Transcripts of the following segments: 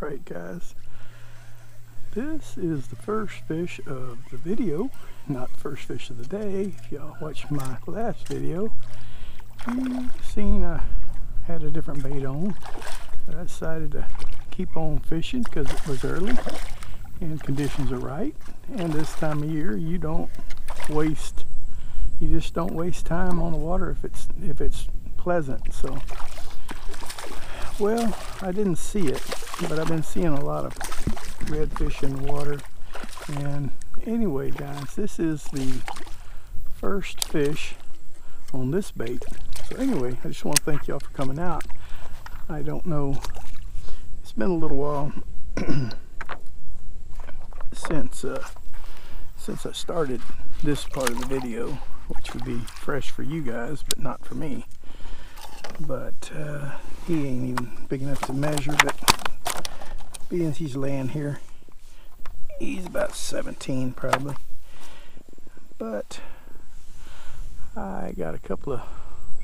Alright guys, this is the first fish of the video, not the first fish of the day. If y'all watched my last video, you've seen I had a different bait on, but I decided to keep on fishing because it was early and conditions are right. And this time of year you just don't waste time on the water if it's pleasant. So, well, I didn't see it, but I've been seeing a lot of redfish in the water. And anyway guys, this is the first fish on this bait. So anyway, I just want to thank y'all for coming out. I don't know, it's been a little while since I started this part of the video, which would be fresh for you guys but not for me. But he ain't even big enough to measure, but being he's laying here, he's about 17 probably. But I got a couple of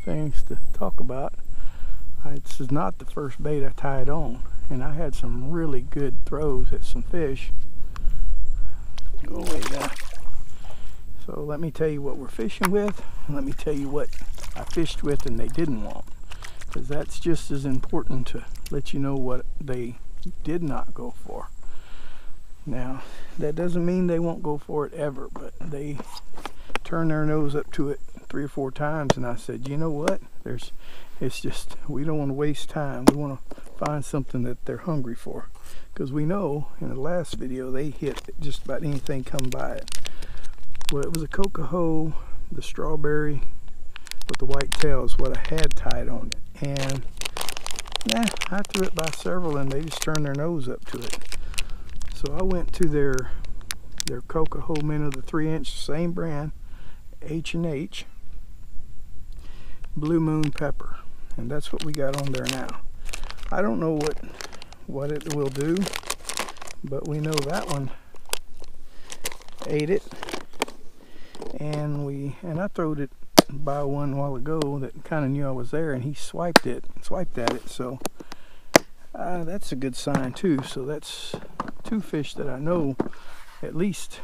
things to talk about. This is not the first bait I tied on, and I had some really good throws at some fish. Go away there. So let me tell you what we're fishing with, and let me tell you what I fished with and they didn't want, because that's just as important to let you know what they did not go for. Now, that doesn't mean they won't go for it ever, but they turned their nose up to it 3 or 4 times, and I said, you know what? It's just, we don't want to waste time. We want to find something that they're hungry for, because we know in the last video they hit just about anything come by it. Well, it was a cocoa, the strawberry with the white tails, what I had tied on it, and I threw it by several and they just turned their nose up to it. So I went to their cocoa minnow, the 3-inch, same brand, H&H, Blue Moon Pepper, and that's what we got on there now. I don't know what it will do, but we know that one ate it, and I throwed it by one a while ago that kind of knew I was there, and he swiped at it. So that's a good sign too. So that's 2 fish that I know at least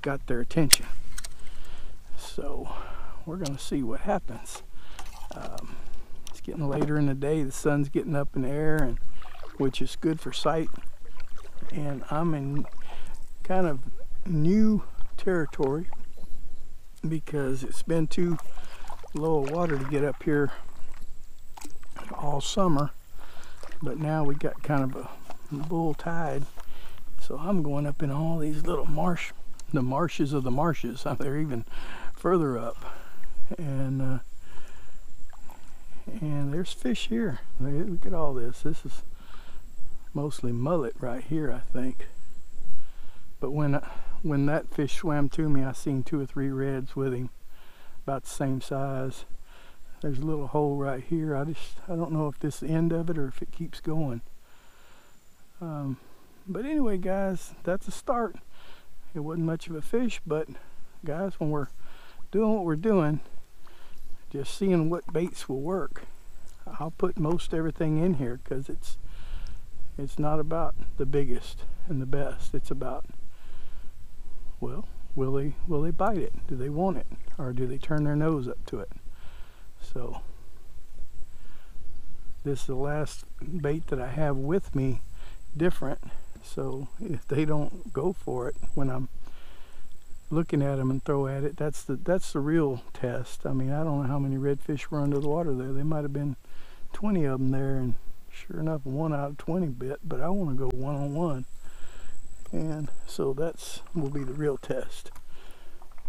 got their attention. So we're gonna see what happens. It's getting later in the day, the sun's getting up in the air, and which is good for sight, and I'm in kind of new territory because it's been too low of water to get up here all summer, but now we got kind of a bull tide, so I'm going up in all these little the marshes of the marshes. They're even further up, and there's fish here. Look at all this. This is mostly mullet right here, I think. But when that fish swam to me, I seen 2 or 3 reds with him, about the same size. There's a little hole right here. I don't know if this is the end of it or if it keeps going. But anyway, guys, that's a start. It wasn't much of a fish, but guys, when we're doing what we're doing, just seeing what baits will work, I'll put most everything in here, because it's not about the biggest and the best. It's about, well, will they bite it? Do they want it? Or do they turn their nose up to it? So this is the last bait that I have with me different. So if they don't go for it when I'm looking at them and throw at it, that's the real test. I mean, I don't know how many redfish were under the water there. There might have been 20 of them there, and sure enough, 1 out of 20 bit, but I want to go one-on-one. And so will be the real test.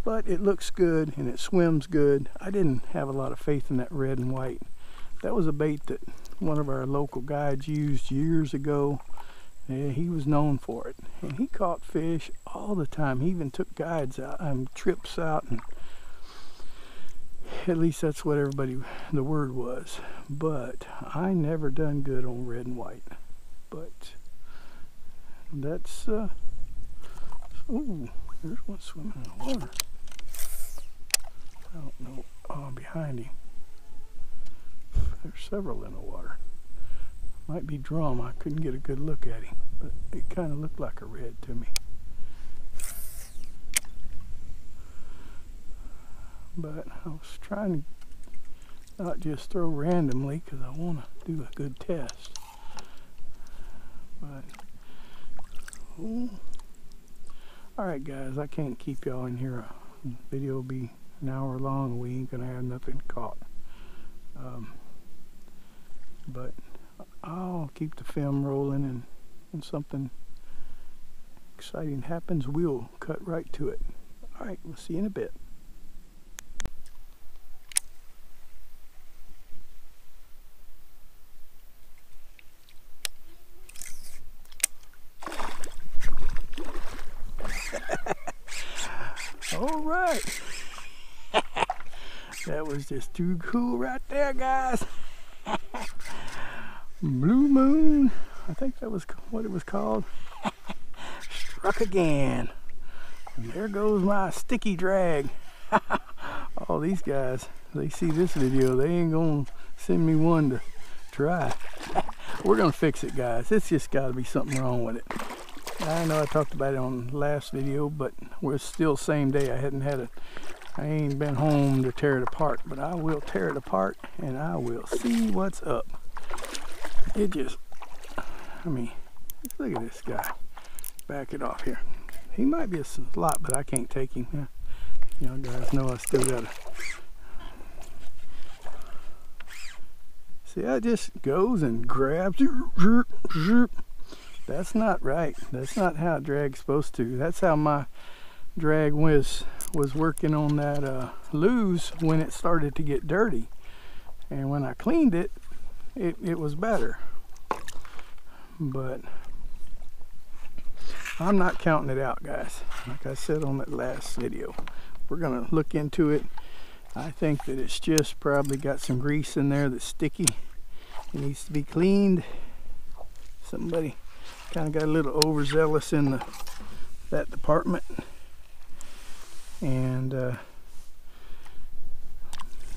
But it looks good and it swims good. I didn't have a lot of faith in that red and white. That was a bait that one of our local guides used years ago, and he was known for it. And he caught fish all the time. He even took guides out, trips out, and at least that's what the word was. But I never done good on red and white. But that's oh, there's one swimming in the water. I don't know. Oh, behind him. There's several in the water. Might be drum. I couldn't get a good look at him, but it kind of looked like a red to me. But I was trying to not just throw randomly because I want to do a good test. But alright guys, I can't keep y'all in here. The video will be an hour long and we ain't gonna have nothing caught. But I'll keep the film rolling, and when something exciting happens, we'll cut right to it. Alright, we'll see you in a bit. All right. That was just too cool right there, guys. Blue moon. I think that was what it was called. Struck again. And there goes my sticky drag. All these guys, they see this video, they ain't gonna send me one to try. We're gonna fix it, guys. It's just gotta be something wrong with it. I know I talked about it on the last video, but we're still same day. I ain't been home to tear it apart, but I will tear it apart and I will see what's up. It just, I mean, look at this guy. Back it off here. He might be a slot, but I can't take him. Yeah. You know, guys know I still gotta. See, I just goes and grabs. That's not right. That's not how a drag's supposed to. That's how my drag was working on that luge when it started to get dirty. And when I cleaned it, it was better. But I'm not counting it out, guys. Like I said on that last video, we're gonna look into it. I think that it's just probably got some grease in there that's sticky. It needs to be cleaned. Somebody kind of got a little overzealous in that department. And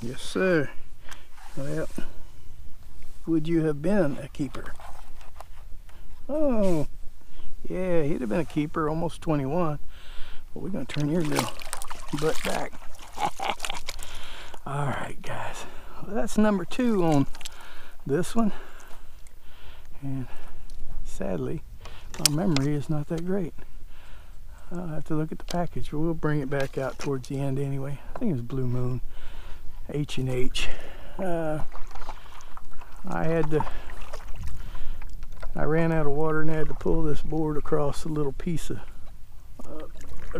yes sir. Well, would you have been a keeper? Oh yeah, he'd have been a keeper, almost 21. But we're gonna turn your little butt back. All right guys, well, that's number 2 on this one. And sadly, my memory is not that great. I'll have to look at the package, but we'll bring it back out towards the end anyway. I think it's Blue Moon, H&H. I ran out of water and had to pull this board across a little piece of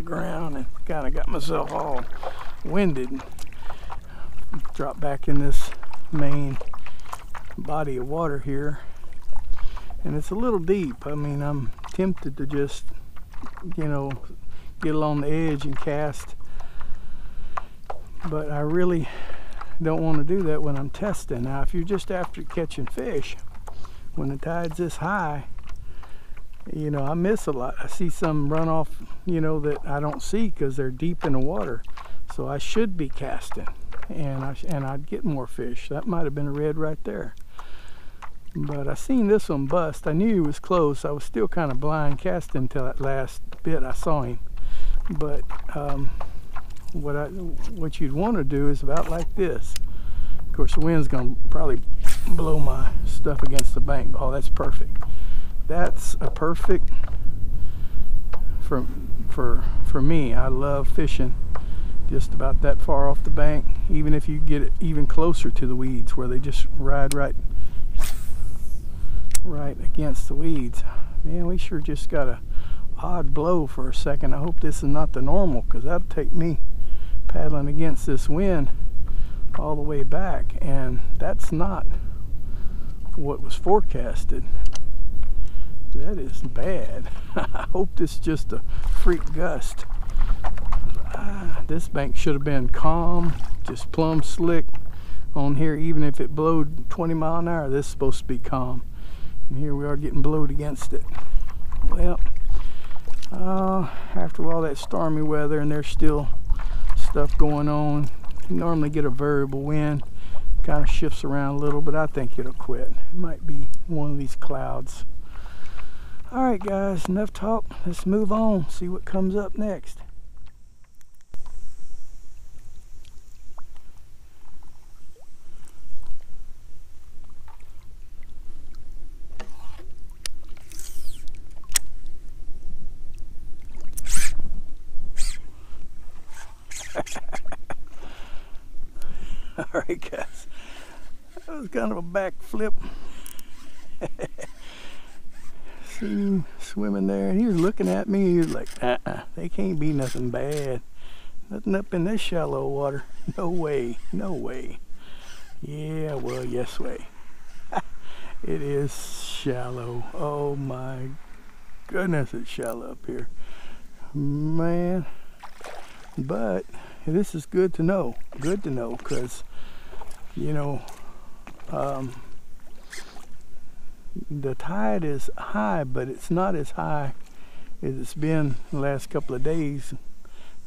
ground and kind of got myself all winded. And dropped back in this main body of water here. And it's a little deep. I mean, I'm tempted to just, you know, get along the edge and cast. But I really don't want to do that when I'm testing. Now, if you're just after catching fish, when the tide's this high, you know, I miss a lot. I see some run off, you know, that I don't see because they're deep in the water. So I should be casting, and I'd get more fish. That might have been a red right there. But I seen this one bust. I knew he was close. I was still kind of blind casting until that last bit I saw him. But what you'd want to do is about like this. Of course, the wind's going to probably blow my stuff against the bank. Oh, that's perfect. That's a perfect for me. I love fishing just about that far off the bank, even if you get it even closer to the weeds where they just ride right against the weeds. Man, we sure just got a odd blow for a second. I hope this is not the normal, because that'll take me paddling against this wind all the way back, and that's not what was forecasted. That is bad. I hope this is just a freak gust. This bank should have been calm, just plumb slick on here. Even if it blowed 20 miles an hour, this is supposed to be calm. And here we are getting blowed against it. Well, after all that stormy weather and there's still stuff going on, you normally get a variable wind. Kind of shifts around a little, but I think it'll quit. It might be one of these clouds. All right, guys, enough talk. Let's move on, see what comes up next. All right, guys, that was kind of a backflip. See him swimming there, and he was looking at me. He was like, they can't be nothing bad. Nothing up in this shallow water. No way, no way. Yeah, well, yes way. It is shallow. Oh my goodness, it's shallow up here. Man. But this is good to know. Good to know, because, you know, the tide is high, but it's not as high as it's been the last couple of days.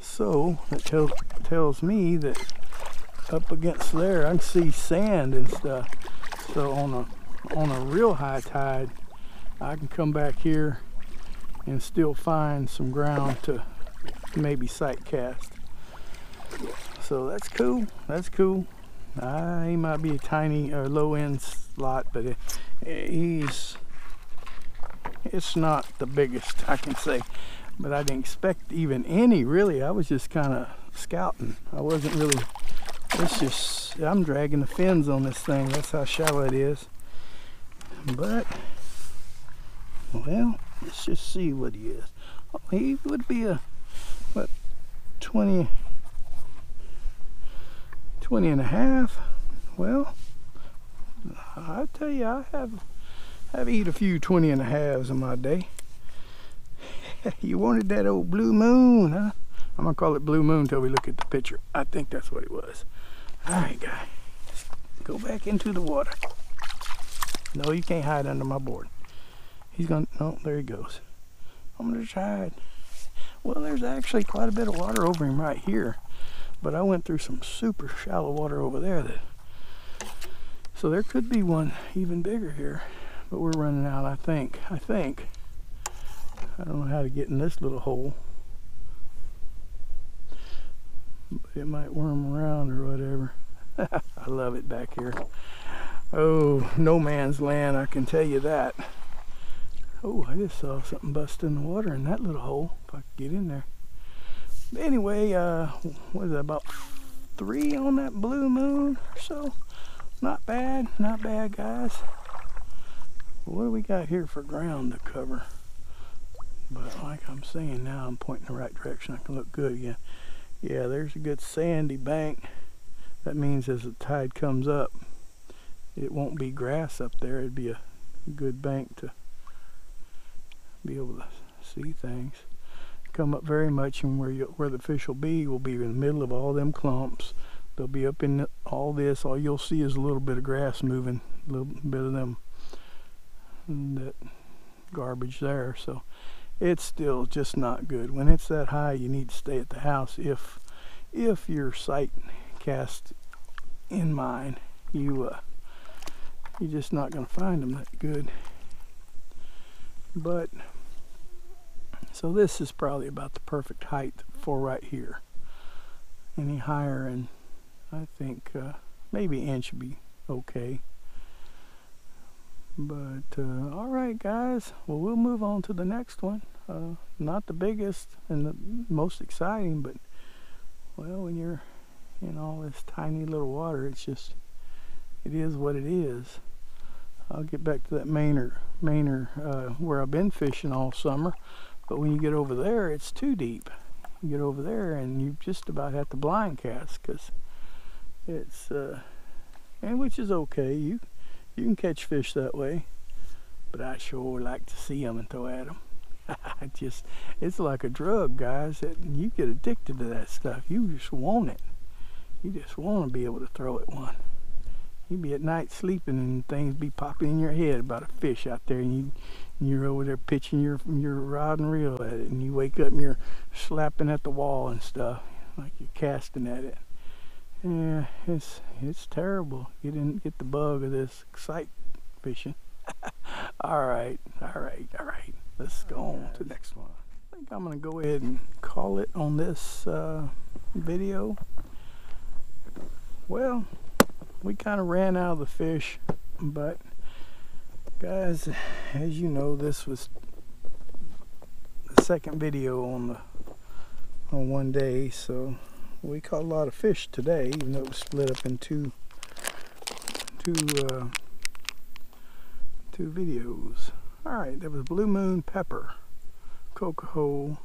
So it tells me that up against there I can see sand and stuff. So on a real high tide, I can come back here and still find some ground to maybe sight cast. So that's cool. That's cool. He might be a tiny or low end slot, but it's not the biggest, I can say. But I didn't expect even any, really. I was just kind of scouting. I wasn't really, it's just, I'm dragging the fins on this thing. That's how shallow it is. But, well, let's just see what he is. Oh, he would be a, what, 20 and a half. Well, I tell you, I have eat a few 20 and a halves in my day. You wanted that old blue moon, huh? I'm gonna call it blue moon until we look at the picture. I think that's what it was. All right, guy, let's go back into the water. No, you can't hide under my board. He's gonna, no, there he goes. I'm gonna try it. Well, there's actually quite a bit of water over him right here, but I went through some super shallow water over there. So there could be one even bigger here, but we're running out, I think. I don't know how to get in this little hole, but it might worm around or whatever. I love it back here. Oh, no man's land, I can tell you that. Oh, I just saw something bust in the water in that little hole, if I could get in there. But anyway, what is that, about 3 on that blue moon or so? Not bad, guys. What do we got here for ground to cover? But like I'm saying now, I'm pointing the right direction. I can look good again. Yeah, there's a good sandy bank. That means as the tide comes up, it won't be grass up there. It'd be a good bank to be able to see things. Come up very much, and where the fish will be in the middle of all them clumps. They'll be up in all this. All you'll see is a little bit of grass moving, a little bit of them, that garbage there. So it's still just not good. When it's that high, you need to stay at the house. If your sight cast in mind, you're just not going to find them that good. But so this is probably about the perfect height for right here. Any higher, and I think maybe an inch would be okay. But all right, guys, well, we'll move on to the next one. Not the biggest and the most exciting, but well, when you're in all this tiny little water, it is what it is. I'll get back to that Mainer where I've been fishing all summer, but when you get over there, it's too deep. You get over there and you just about have to blind cast, because it's and which is okay. You can catch fish that way, but I sure like to see them and throw at them. It's like a drug, guys. You get addicted to that stuff. You just want it. You just want to be able to throw at one. You be at night sleeping and things be popping in your head about a fish out there, and you're over there pitching your rod and reel at it, and you wake up and you're slapping at the wall and stuff like you're casting at it. Yeah, it's terrible. You didn't get the bug of this excite fishing. All right. Let's go on to the next one. I think I'm gonna go ahead and call it on this video. Well, we kind of ran out of the fish, but guys, as you know, this was the second video on one day, so we caught a lot of fish today, even though it was split up in two videos. All right, there was blue moon, pepper, cocoa,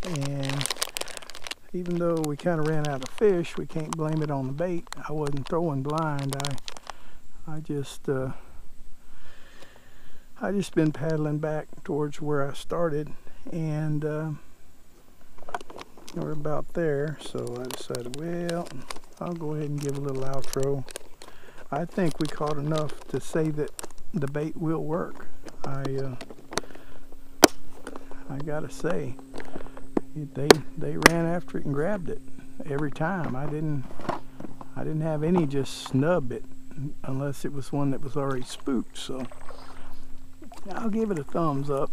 and even though we kind of ran out of fish, we can't blame it on the bait. I wasn't throwing blind. I just been paddling back towards where I started, and we're about there. So I decided, well, I'll go ahead and give a little outro. I think we caught enough to say that the bait will work. I gotta say, they ran after it and grabbed it every time. I didn't have any just snub it unless it was one that was already spooked. So I'll give it a thumbs up.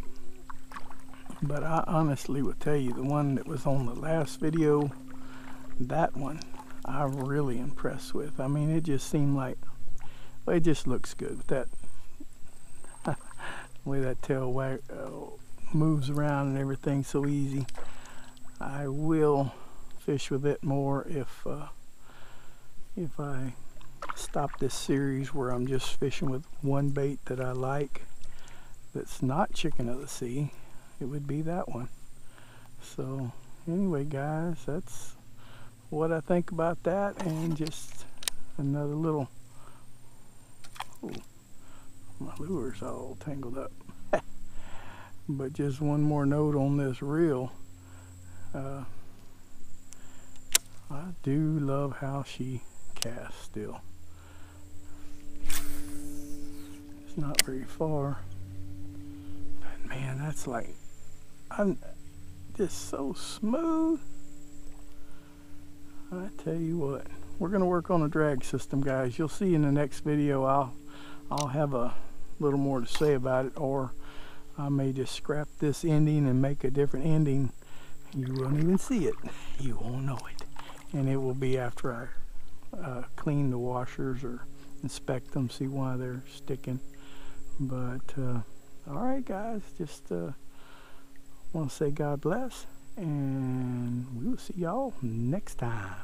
But I honestly would tell you, the one that was on the last video, that one I'm really impressed with. I mean, it just seemed like, well, it just looks good with that way that tail moves around and everything so easy. I will fish with it more if I stop this series where I'm just fishing with one bait that I like that's not chicken of the sea. It would be that one. So anyway, guys, that's what I think about that, and just another little, oh, my lure's all tangled up. But just one more note on this reel. I do love how she casts still. It's not very far, but man, that's like, I'm just so smooth. I tell you what, we're gonna work on a drag system, guys. You'll see in the next video I'll have a little more to say about it, or I may just scrap this ending and make a different ending. You won't even see it. You won't know it. And it will be after I clean the washers or inspect them, see why they're sticking. But alright, guys, just want to say God bless, and we will see y'all next time.